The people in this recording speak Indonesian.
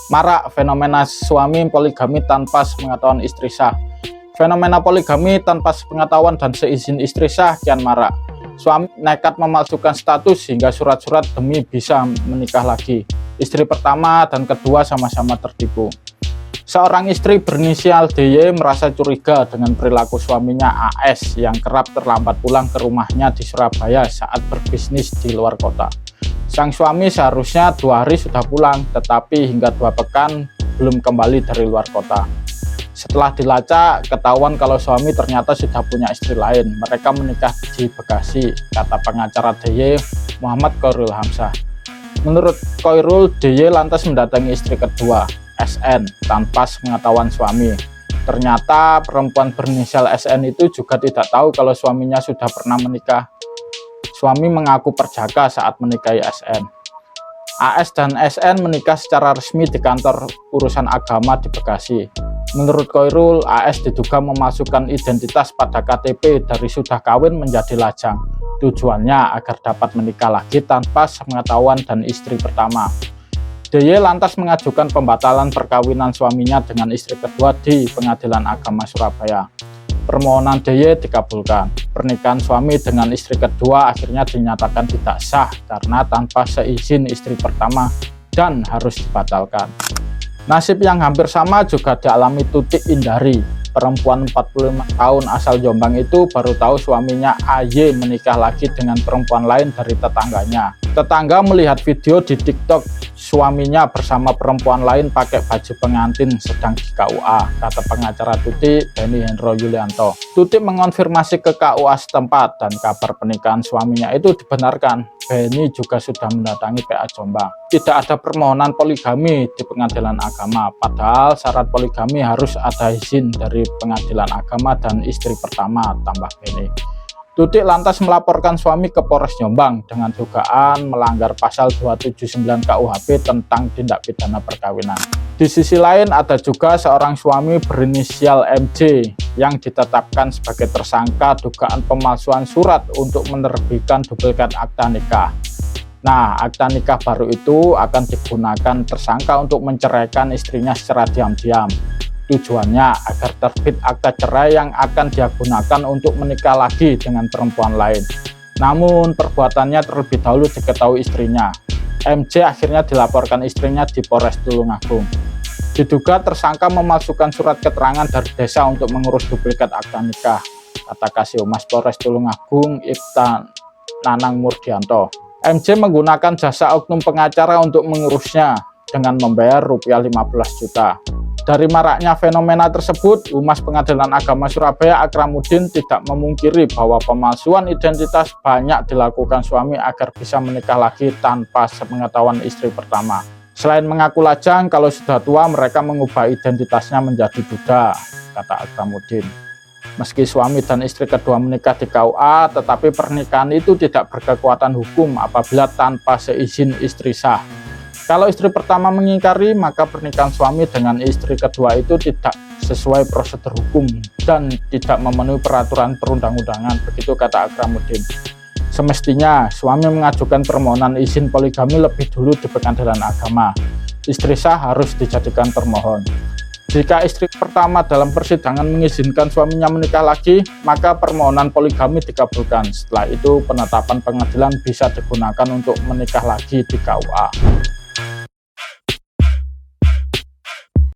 Marak fenomena suami poligami tanpa sepengetahuan istri sah. Fenomena poligami tanpa sepengetahuan dan seizin istri sah kian marak. Suami nekat memalsukan status hingga surat-surat demi bisa menikah lagi. Istri pertama dan kedua sama-sama tertipu. Seorang istri berinisial DY merasa curiga dengan perilaku suaminya AS yang kerap terlambat pulang ke rumahnya di Surabaya saat berbisnis di luar kota. Sang suami seharusnya 2 hari sudah pulang, tetapi hingga 2 pekan belum kembali dari luar kota. Setelah dilacak, ketahuan kalau suami ternyata sudah punya istri lain. Mereka menikah di Bekasi, kata pengacara DY Muhammad Khairul Hamzah. Menurut Khairul, DY lantas mendatangi istri kedua, SN, tanpa sepengetahuan suami. Ternyata perempuan berinisial SN itu juga tidak tahu kalau suaminya sudah pernah menikah. Suami mengaku perjaka saat menikahi SN. AS dan SN menikah secara resmi di kantor urusan agama di Bekasi. Menurut Khairul, AS diduga memasukkan identitas pada KTP dari sudah kawin menjadi lajang. Tujuannya agar dapat menikah lagi tanpa sepengetahuan dan istri pertama. DY lantas mengajukan pembatalan perkawinan suaminya dengan istri kedua di Pengadilan Agama Surabaya. Permohonan DY dikabulkan. Pernikahan suami dengan istri kedua akhirnya dinyatakan tidak sah karena tanpa seizin istri pertama dan harus dibatalkan. Nasib yang hampir sama juga dialami Tutik Indari. Perempuan 45 tahun asal Jombang itu baru tahu suaminya AY menikah lagi dengan perempuan lain dari tetangganya. Tetangga melihat video di TikTok suaminya bersama perempuan lain pakai baju pengantin sedang di KUA, kata pengacara Tutik, Benny Hendro Yulianto. Tutik mengonfirmasi ke KUA setempat dan kabar pernikahan suaminya itu dibenarkan. Benny juga sudah mendatangi PA Jombang. Tidak ada permohonan poligami di Pengadilan Agama, padahal syarat poligami harus ada izin dari Pengadilan Agama dan istri pertama, tambah Benny. Tutik lantas melaporkan suami ke Polres Jombang dengan dugaan melanggar pasal 279 KUHP tentang tindak pidana perkawinan. Di sisi lain ada juga seorang suami berinisial MJ yang ditetapkan sebagai tersangka dugaan pemalsuan surat untuk menerbitkan duplikat akta nikah. Nah, akta nikah baru itu akan digunakan tersangka untuk menceraikan istrinya secara diam-diam. Tujuannya agar terbit akta cerai yang akan dia gunakan untuk menikah lagi dengan perempuan lain. Namun perbuatannya terlebih dahulu diketahui istrinya. MJ akhirnya dilaporkan istrinya di Polres Tulungagung. Diduga tersangka memasukkan surat keterangan dari desa untuk mengurus duplikat akta nikah, kata Kasih Humas Polres Tulungagung Ibta Nanang Murdianto. MJ menggunakan jasa oknum pengacara untuk mengurusnya dengan membayar rupiah 15 juta. Dari maraknya fenomena tersebut, Humas Pengadilan Agama Surabaya Akramuddin tidak memungkiri bahwa pemalsuan identitas banyak dilakukan suami agar bisa menikah lagi tanpa sepengetahuan istri pertama. Selain mengaku lajang, kalau sudah tua mereka mengubah identitasnya menjadi duda, kata Akramuddin. Meski suami dan istri kedua menikah di KUA, tetapi pernikahan itu tidak berkekuatan hukum apabila tanpa seizin istri sah. Kalau istri pertama mengingkari, maka pernikahan suami dengan istri kedua itu tidak sesuai prosedur hukum dan tidak memenuhi peraturan perundang-undangan, begitu kata Akramuddin. Semestinya, suami mengajukan permohonan izin poligami lebih dulu di Pengadilan Agama. Istri sah harus dijadikan termohon. Jika istri pertama dalam persidangan mengizinkan suaminya menikah lagi, maka permohonan poligami dikabulkan. Setelah itu, penetapan pengadilan bisa digunakan untuk menikah lagi di KUA.